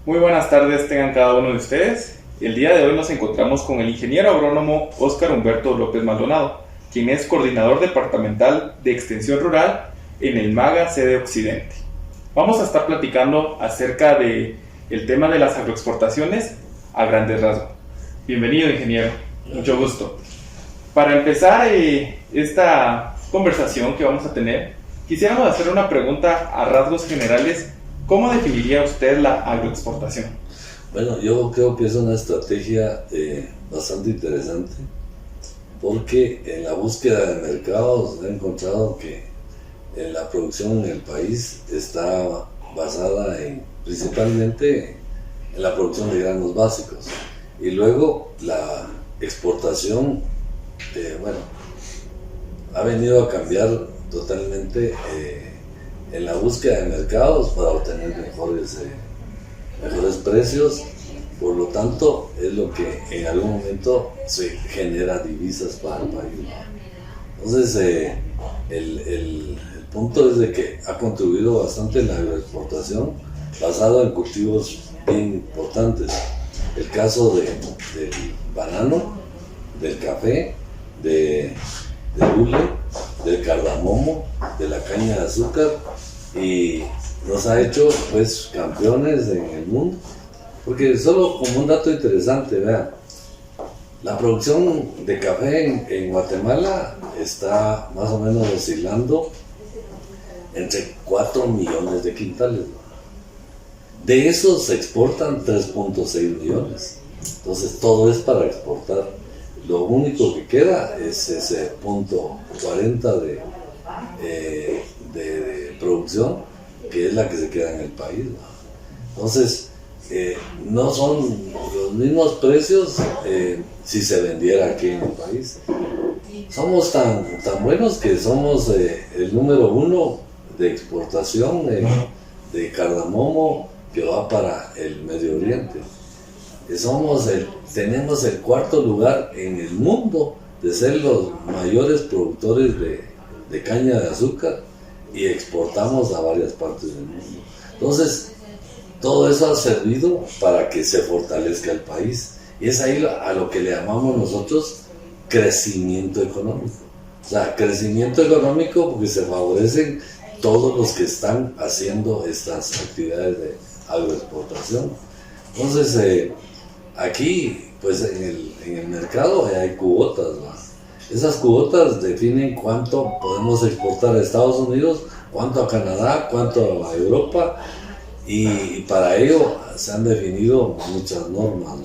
Muy buenas tardes tengan cada uno de ustedes. El día de hoy nos encontramos con el ingeniero agrónomo Óscar Humberto López Maldonado, quien es coordinador departamental de Extensión Rural en el MAGA sede Occidente. Vamos a estar platicando acerca del tema de las agroexportaciones a grandes rasgos. Bienvenido, ingeniero, mucho gusto. Para empezar esta conversación que vamos a tener, quisiéramos hacer una pregunta a rasgos generales. ¿Cómo definiría usted la agroexportación? Bueno, yo creo que es una estrategia bastante interesante, porque en la búsqueda de mercados he encontrado que la producción en el país está basada principalmente en la producción de granos básicos, y luego la exportación, ha venido a cambiar totalmente en la búsqueda de mercados para obtener mejores precios. Por lo tanto, es lo que en algún momento se genera divisas para el país. Entonces, el punto es de que ha contribuido bastante la agroexportación, basado en cultivos bien importantes. El caso del banano, del café, del hule, del cardamomo, de la caña de azúcar, y nos ha hecho pues campeones en el mundo. Porque solo como un dato interesante, vean, la producción de café en Guatemala está más o menos oscilando entre 4 millones de quintales. De esos se exportan 3.6 millones. Entonces todo es para exportar. Lo único que queda es ese punto 40 de producción, que es la que se queda en el país, ¿no? Entonces, no son los mismos precios si se vendiera aquí en el país. Somos tan buenos que somos el número 1 de exportación de cardamomo que va para el Medio Oriente. Tenemos el 4.º lugar en el mundo de ser los mayores productores de caña de azúcar, y exportamos a varias partes del mundo. Entonces, todo eso ha servido para que se fortalezca el país, y es ahí a lo que le llamamos nosotros crecimiento económico. O sea, crecimiento económico porque se favorecen todos los que están haciendo estas actividades de agroexportación. Entonces, aquí, pues en el mercado hay cuotas, ¿no? Esas cuotas definen cuánto podemos exportar a Estados Unidos, cuánto a Canadá, cuánto a Europa, y para ello se han definido muchas normas,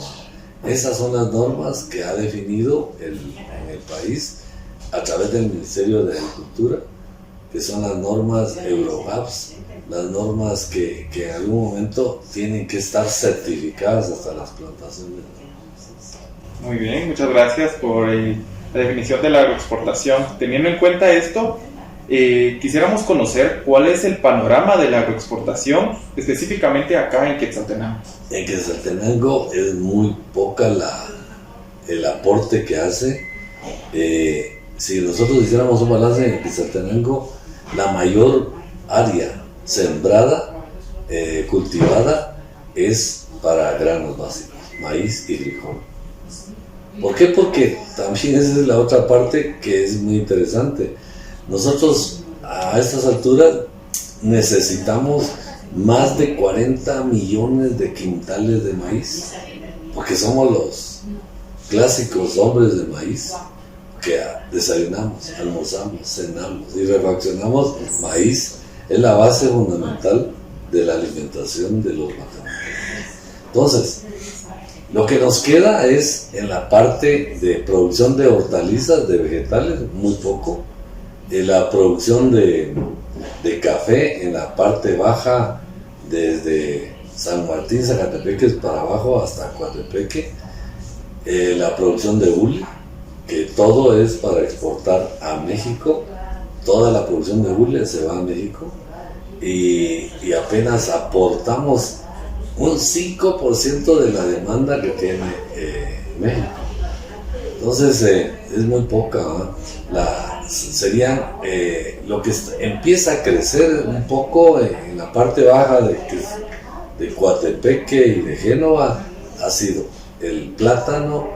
¿no? Esas son las normas que ha definido en el país a través del Ministerio de Agricultura, que son las normas Eurogaps, las normas que en algún momento tienen que estar certificadas hasta las plantaciones. Muy bien, muchas gracias por la definición de la agroexportación. Teniendo en cuenta esto, quisiéramos conocer cuál es el panorama de la agroexportación, específicamente acá en Quetzaltenango. En Quetzaltenango es muy poca el aporte que hace. Si nosotros hiciéramos un balance en Quetzaltenango, la mayor área sembrada, cultivada, es para granos básicos, maíz y frijol. ¿Por qué? Porque también esa es la otra parte que es muy interesante. Nosotros a estas alturas necesitamos más de 40 millones de quintales de maíz, porque somos los clásicos hombres de maíz, que desayunamos, almorzamos, cenamos y refaccionamos maíz. Es la base fundamental de la alimentación de los guatemaltecos. Entonces, lo que nos queda es en la parte de producción de hortalizas, de vegetales, muy poco. En la producción de café en la parte baja, desde San Martín, Zacatepeques para abajo hasta Coatepeque. La producción de hule, que todo es para exportar a México. Toda la producción de hule se va a México, y apenas aportamos un 5% de la demanda que tiene México. Entonces es muy poca, ¿no? Sería lo que empieza a crecer un poco en la parte baja de Coatepeque y de Génova ha sido el plátano,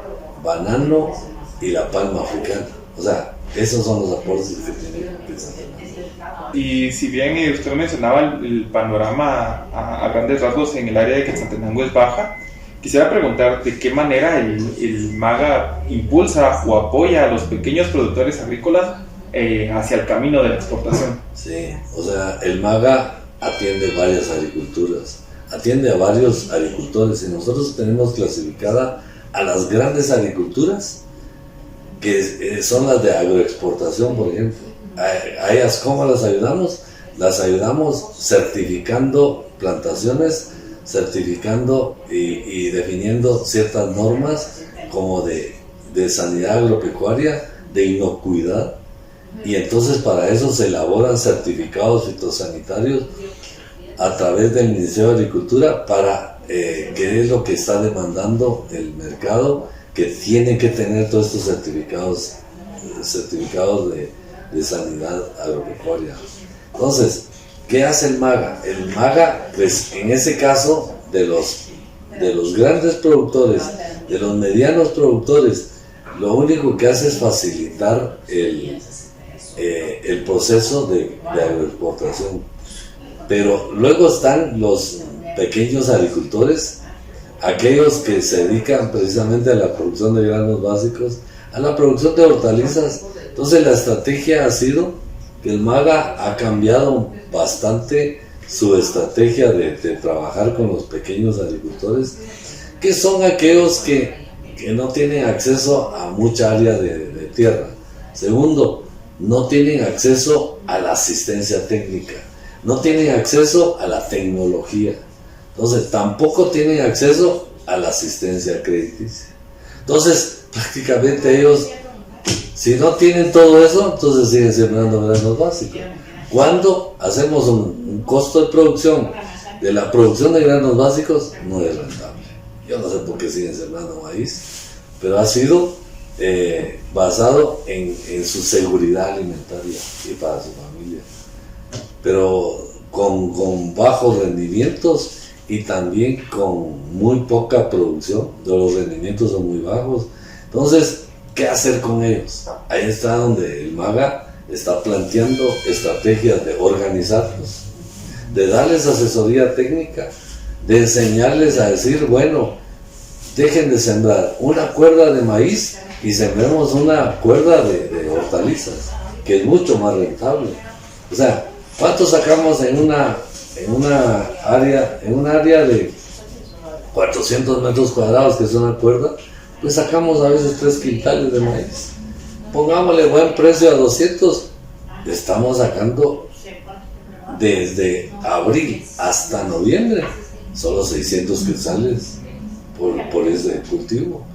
banano y la palma africana. O sea, esos son los aportes que tiene Quetzaltenango. Y si bien usted mencionaba el panorama a grandes rasgos en el área de Quetzaltenango es baja, quisiera preguntar de qué manera el MAGA impulsa o apoya a los pequeños productores agrícolas hacia el camino de la exportación. Sí, o sea, el MAGA atiende varias agriculturas, atiende a varios agricultores, y nosotros tenemos clasificada a las grandes agriculturas, que son las de agroexportación, por ejemplo. A ellas, ¿cómo las ayudamos? Las ayudamos certificando plantaciones, certificando y definiendo ciertas normas como de sanidad agropecuaria, de inocuidad, y entonces para eso se elaboran certificados fitosanitarios a través del Ministerio de Agricultura para qué es lo que está demandando el mercado, que tienen que tener todos estos certificados de sanidad agropecuaria. Entonces, ¿qué hace el MAGA? El MAGA, pues en ese caso, de los grandes productores, de los medianos productores, lo único que hace es facilitar el proceso de agroexportación. Pero luego están los pequeños agricultores, aquellos que se dedican precisamente a la producción de granos básicos, a la producción de hortalizas. Entonces la estrategia ha sido que el MAGA ha cambiado bastante su estrategia de trabajar con los pequeños agricultores, que son aquellos que no tienen acceso a mucha área de tierra. Segundo, no tienen acceso a la asistencia técnica, no tienen acceso a la tecnología, entonces tampoco tienen acceso a la asistencia crediticia. Entonces prácticamente ellos, si no tienen todo eso, entonces siguen sembrando granos básicos. Cuando hacemos un costo de producción de la producción de granos básicos, no es rentable. Yo no sé por qué siguen sembrando maíz, pero ha sido basado en su seguridad alimentaria y para su familia, pero con bajos rendimientos y también con muy poca producción. Los rendimientos son muy bajos. Entonces, ¿qué hacer con ellos? Ahí está donde el MAGA está planteando estrategias de organizarlos, de darles asesoría técnica, de enseñarles a decir, bueno, dejen de sembrar una cuerda de maíz y sembremos una cuerda de hortalizas, que es mucho más rentable. O sea, ¿cuánto sacamos en una área de 400 metros cuadrados, que es una cuerda? Pues sacamos a veces 3 quintales de maíz. Pongámosle buen precio a 200, estamos sacando desde abril hasta noviembre solo 600 quetzales por ese cultivo.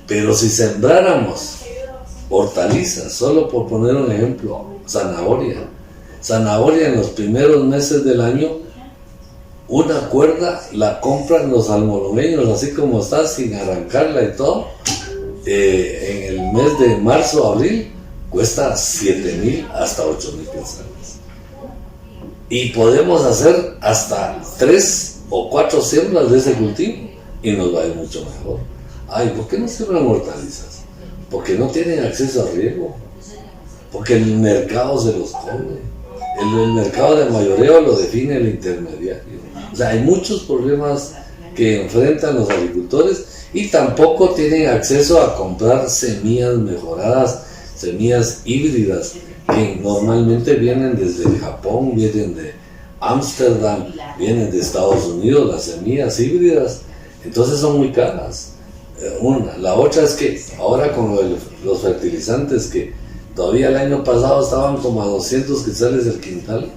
Pero si sembráramos hortalizas, solo por poner un ejemplo, zanahoria en los primeros meses del año, una cuerda la compran los almologueños así como está, sin arrancarla y todo, en el mes de marzo, abril, cuesta 7,000 hasta 8,000 quetzales. Y podemos hacer hasta 3 o 4 siembras de ese cultivo y nos va a ir mucho mejor. Ay, ¿por qué no siembran hortalizas? Porque no tienen acceso a riego, porque el mercado se los come. El mercado de mayoreo lo define el intermediario. O sea, hay muchos problemas que enfrentan los agricultores, y tampoco tienen acceso a comprar semillas mejoradas, semillas híbridas, que normalmente vienen desde Japón, vienen de Ámsterdam, vienen de Estados Unidos, las semillas híbridas. Entonces son muy caras. La otra es que ahora con los fertilizantes, que todavía el año pasado estaban como a 200 quetzales el quintal,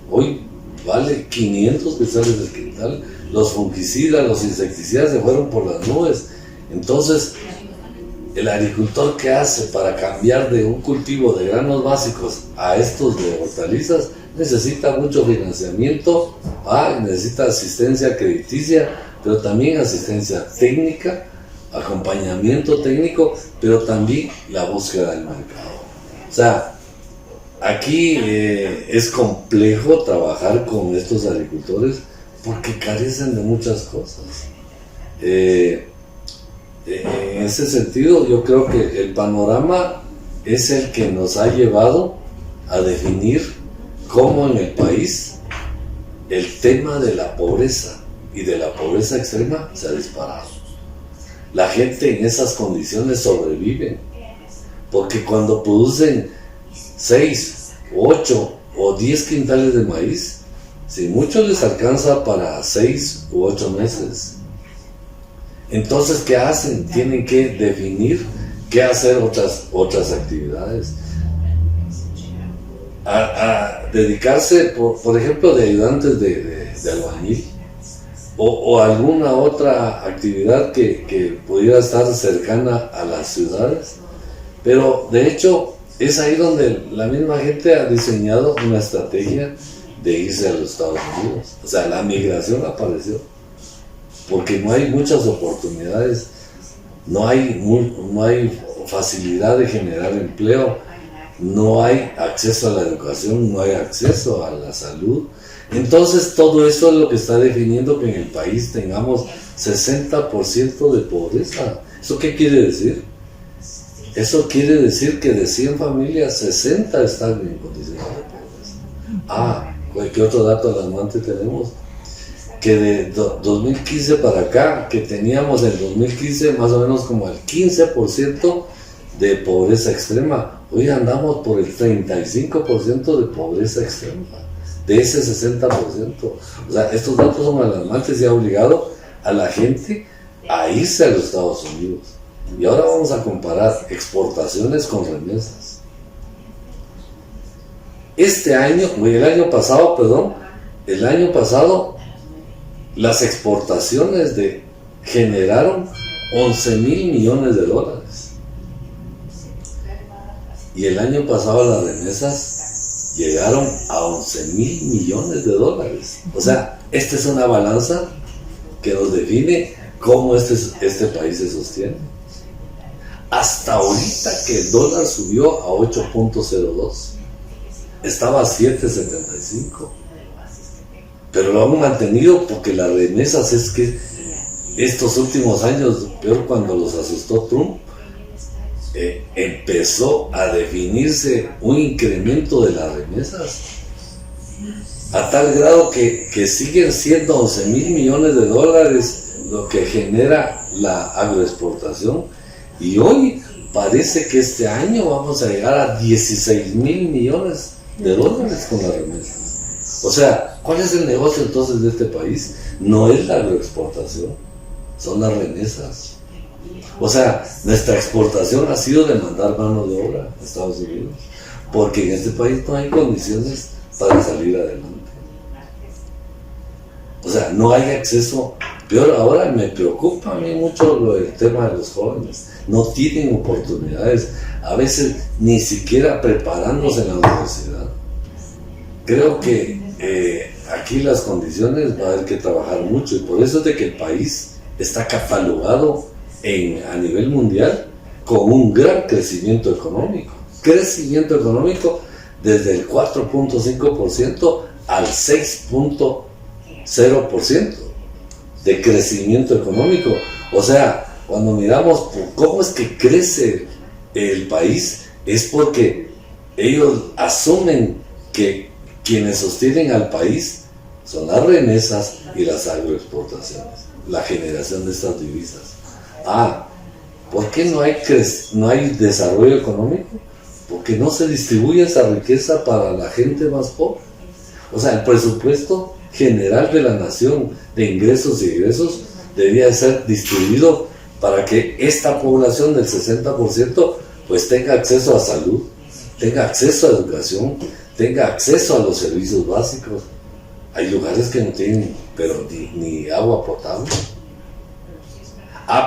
hoy vale 500 quetzales el quintal. Los fungicidas, los insecticidas se fueron por las nubes. Entonces, el agricultor, ¿qué hace para cambiar de un cultivo de granos básicos a estos de hortalizas? Necesita mucho financiamiento, necesita asistencia crediticia, pero también asistencia técnica, acompañamiento técnico, pero también la búsqueda del mercado. O sea, aquí es complejo trabajar con estos agricultores, porque carecen de muchas cosas. En ese sentido, yo creo que el panorama es el que nos ha llevado a definir cómo en el país el tema de la pobreza y de la pobreza extrema se ha disparado. La gente en esas condiciones sobrevive, porque cuando producen 6, 8 o 10 quintales de maíz, si mucho les alcanza para 6 u 8 meses. Entonces, ¿qué hacen? Tienen que definir qué hacer otras actividades. A dedicarse, por ejemplo, de ayudantes de albañil o alguna otra actividad que pudiera estar cercana a las ciudades. Pero, de hecho, es ahí donde la misma gente ha diseñado una estrategia de irse a los Estados Unidos. O sea, la migración apareció, porque no hay muchas oportunidades, no hay facilidad de generar empleo, no hay acceso a la educación, no hay acceso a la salud. Entonces todo eso es lo que está definiendo que en el país tengamos 60% de pobreza. ¿Eso qué quiere decir? Eso quiere decir que de 100 familias, 60 están en condiciones de pobreza. ¿Qué otro dato alarmante tenemos? Que de 2015 para acá, que teníamos en 2015 más o menos como el 15% de pobreza extrema, hoy andamos por el 35% de pobreza extrema, de ese 60%. O sea, estos datos son alarmantes y ha obligado a la gente a irse a los Estados Unidos. Y ahora vamos a comparar exportaciones con remesas. El año pasado, las exportaciones generaron 11,000 millones de dólares. Y el año pasado las remesas llegaron a 11,000 millones de dólares. O sea, esta es una balanza que nos define cómo este país se sostiene. Hasta ahorita que el dólar subió a 8.02, estaba a 7.75. Pero lo han mantenido porque las remesas, es que estos últimos años, peor cuando los asustó Trump, empezó a definirse un incremento de las remesas a tal grado que siguen siendo 11,000 millones de dólares lo que genera la agroexportación, y hoy parece que este año vamos a llegar a 16,000 millones de dólares con las remesas. O sea, ¿cuál es el negocio entonces de este país? No es la agroexportación, son las remesas. O sea, nuestra exportación ha sido de mandar mano de obra a Estados Unidos, porque en este país no hay condiciones para salir adelante. O sea, no hay acceso. Peor ahora, me preocupa a mí mucho el tema de los jóvenes. No tienen oportunidades, a veces ni siquiera preparándose en la universidad. Creo que aquí las condiciones va a haber que trabajar mucho, y por eso es de que el país está catalogado a nivel mundial con un gran crecimiento económico. Crecimiento económico desde el 4.5% al 6.0% de crecimiento económico. O sea, cuando miramos cómo es que crece el país, es porque ellos asumen que quienes sostienen al país son las remesas y las agroexportaciones, la generación de estas divisas. ¿Por qué no hay desarrollo económico? Porque no se distribuye esa riqueza para la gente más pobre. O sea, el presupuesto general de la nación de ingresos y egresos debería ser distribuido para que esta población del 60% pues tenga acceso a salud, tenga acceso a educación, tenga acceso a los servicios básicos. Hay lugares que no tienen ni agua potable.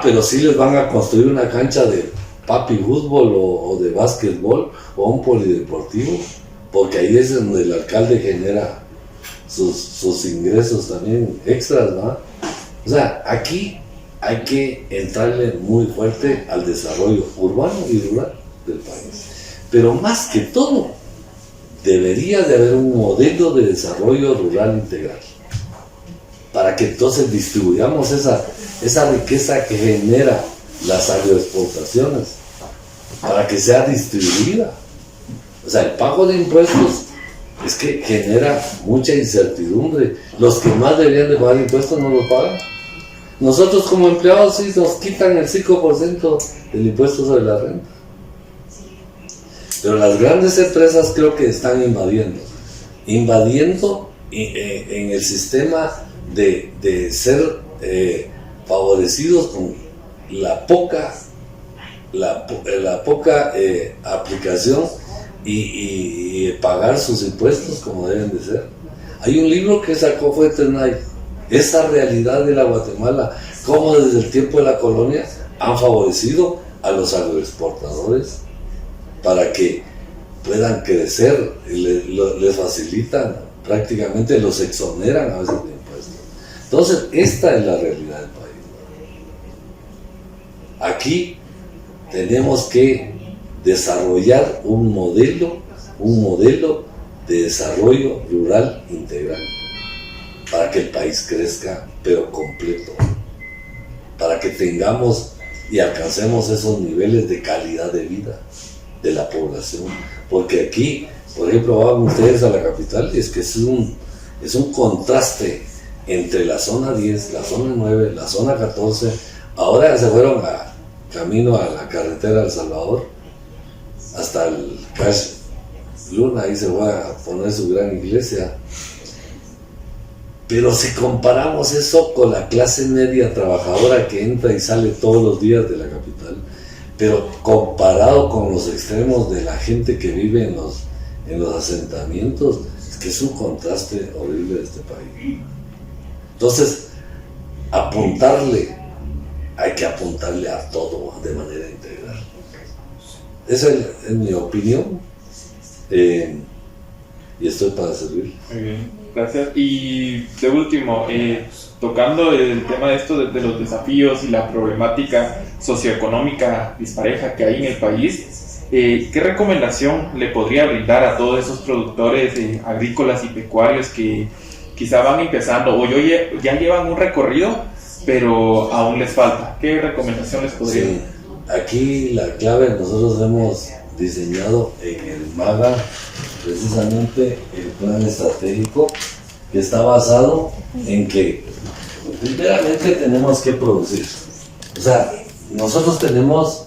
Pero sí les van a construir una cancha de papi fútbol o de básquetbol o un polideportivo, porque ahí es donde el alcalde genera sus ingresos también extras, ¿no? O sea, aquí hay que entrarle muy fuerte al desarrollo urbano y rural del país. Pero más que todo, debería de haber un modelo de desarrollo rural integral para que entonces distribuyamos esa riqueza que genera las agroexportaciones, para que sea distribuida. O sea, el pago de impuestos es que genera mucha incertidumbre. Los que más deberían de pagar impuestos no lo pagan. Nosotros como empleados sí nos quitan el 5% del impuesto sobre la renta. Pero las grandes empresas creo que están invadiendo en el sistema de ser favorecidos con la poca aplicación y pagar sus impuestos como deben de ser. Hay un libro que sacó Fuentenay, esa realidad de la Guatemala, cómo desde el tiempo de la colonia han favorecido a los agroexportadores para que puedan crecer, les facilitan, prácticamente los exoneran a veces de impuestos. Entonces, esta es la realidad del país. Aquí tenemos que desarrollar un modelo de desarrollo rural integral para que el país crezca, pero completo, para que tengamos y alcancemos esos niveles de calidad de vida de la población. Porque aquí, por ejemplo, van ustedes a la capital y es que es un contraste entre la zona 10, la zona 9, la zona 14. Ahora se fueron camino a la carretera de El Salvador, hasta el Cash Luna, ahí se va a poner su gran iglesia. Pero si comparamos eso con la clase media trabajadora que entra y sale todos los días de la capital, pero comparado con los extremos de la gente que vive en los asentamientos, es que es un contraste horrible de este país. Entonces, hay que apuntarle a todo de manera integral. Esa es mi opinión, y estoy para servir. Muy bien, gracias. Y de último, tocando el tema de esto de los desafíos y la problemática socioeconómica dispareja que hay en el país, ¿qué recomendación le podría brindar a todos esos productores agrícolas y pecuarios que quizá van empezando o ya llevan un recorrido, pero aún les falta? ¿Qué recomendación les podría dar? Sí, aquí la clave, nosotros hemos diseñado en el MAGA precisamente el plan estratégico que está basado en que primeramente tenemos que producir. O sea, nosotros tenemos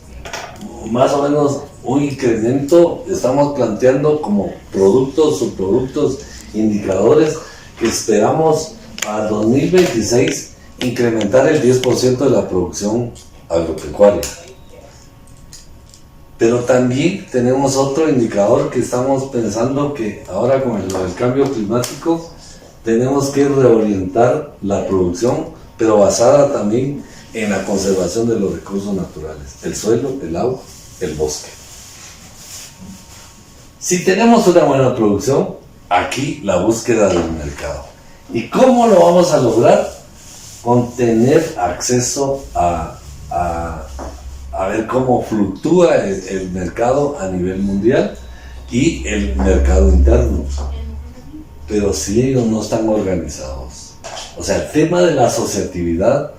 más o menos un incremento, estamos planteando como productos, subproductos, indicadores que esperamos a 2026 incrementar el 10% de la producción agropecuaria. Pero también tenemos otro indicador que estamos pensando que ahora con el cambio climático tenemos que reorientar la producción, pero basada también en la conservación de los recursos naturales, el suelo, el agua, el bosque. Si tenemos una buena producción, aquí la búsqueda del mercado. ¿Y cómo lo vamos a lograr? Con tener acceso a ver cómo fluctúa el mercado a nivel mundial y el mercado interno. Pero si ellos no están organizados, o sea, el tema de la asociatividad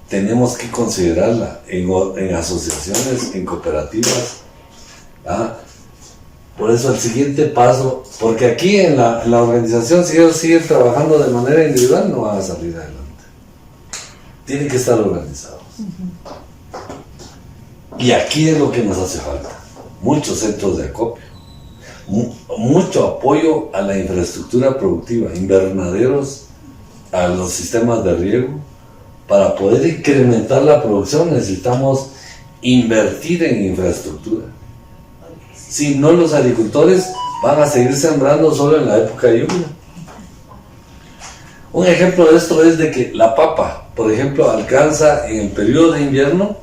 tenemos que considerarla en asociaciones, en cooperativas. Por eso el siguiente paso, porque aquí en la organización, si ellos siguen trabajando de manera individual, no van a salir adelante. Tienen que estar organizados. Y aquí es lo que nos hace falta. Muchos centros de acopio, mucho apoyo a la infraestructura productiva, invernaderos, a los sistemas de riego. Para poder incrementar la producción necesitamos invertir en infraestructura. Si no, los agricultores van a seguir sembrando solo en la época de lluvia. Un ejemplo de esto es de que la papa, por ejemplo, alcanza en el periodo de invierno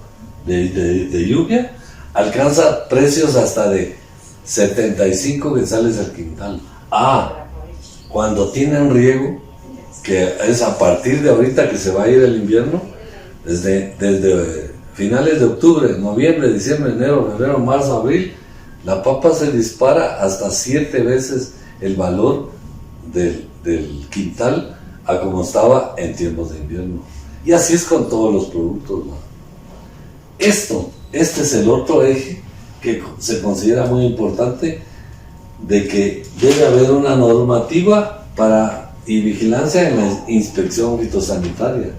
de lluvia, alcanza precios hasta de 75 quetzales al quintal. Cuando tienen riego, que es a partir de ahorita que se va a ir el invierno, desde finales de octubre, noviembre, diciembre, enero, febrero, marzo, abril, la papa se dispara hasta 7 veces el valor del quintal a como estaba en tiempos de invierno. Y así es con todos los productos, ¿no? Este es el otro eje que se considera muy importante, de que debe haber una normativa y vigilancia en la inspección fitosanitaria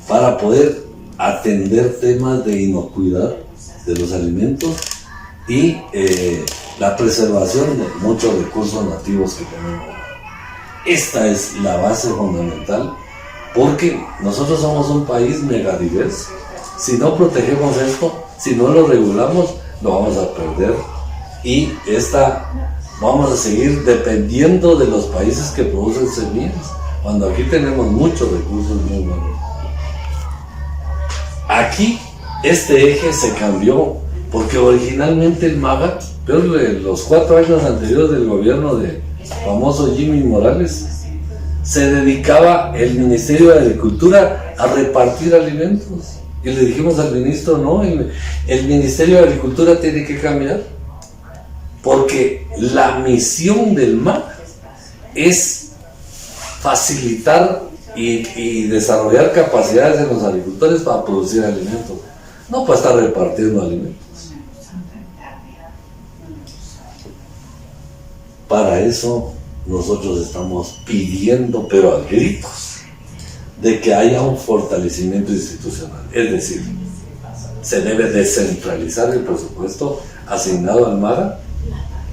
para poder atender temas de inocuidad de los alimentos y la preservación de muchos recursos nativos que tenemos. Esta es la base fundamental, porque nosotros somos un país megadiverso. Si no protegemos esto, si no lo regulamos, lo vamos a perder y vamos a seguir dependiendo de los países que producen semillas, cuando aquí tenemos muchos recursos muy buenos. Aquí este eje se cambió, porque originalmente el MAGA, pero los 4 años anteriores del gobierno del famoso Jimmy Morales, se dedicaba el Ministerio de Agricultura a repartir alimentos. Y le dijimos al ministro, no, el Ministerio de Agricultura tiene que cambiar, porque la misión del MAG es facilitar y desarrollar capacidades en los agricultores para producir alimentos, no para estar repartiendo alimentos. Para eso nosotros estamos pidiendo, pero a gritos, de que haya un fortalecimiento institucional. Es decir, se debe descentralizar el presupuesto asignado al MAGA.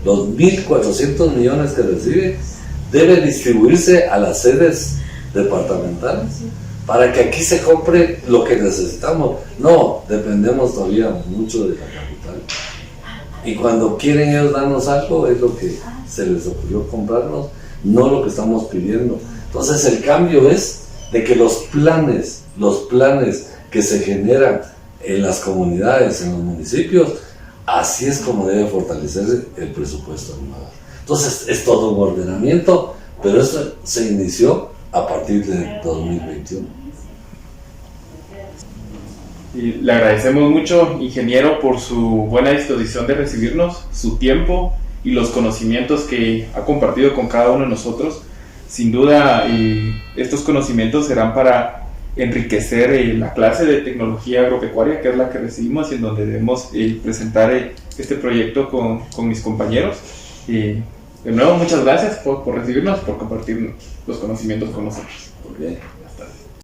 Los 1.400 millones que recibe debe distribuirse a las sedes departamentales para que aquí se compre lo que necesitamos. No, dependemos todavía mucho de la capital. Y cuando quieren ellos darnos algo, es lo que se les ocurrió comprarnos, no lo que estamos pidiendo. Entonces el cambio es de que los planes que se generan en las comunidades, en los municipios, así es como debe fortalecerse el presupuesto animal. Entonces es todo un ordenamiento, pero esto se inició a partir de 2021. Y le agradecemos mucho, ingeniero, por su buena disposición de recibirnos, su tiempo y los conocimientos que ha compartido con cada uno de nosotros. Sin duda, estos conocimientos serán para enriquecer la clase de tecnología agropecuaria, que es la que recibimos y en donde debemos presentar este proyecto con mis compañeros. De nuevo, muchas gracias por recibirnos, por compartir los conocimientos con nosotros. Okay.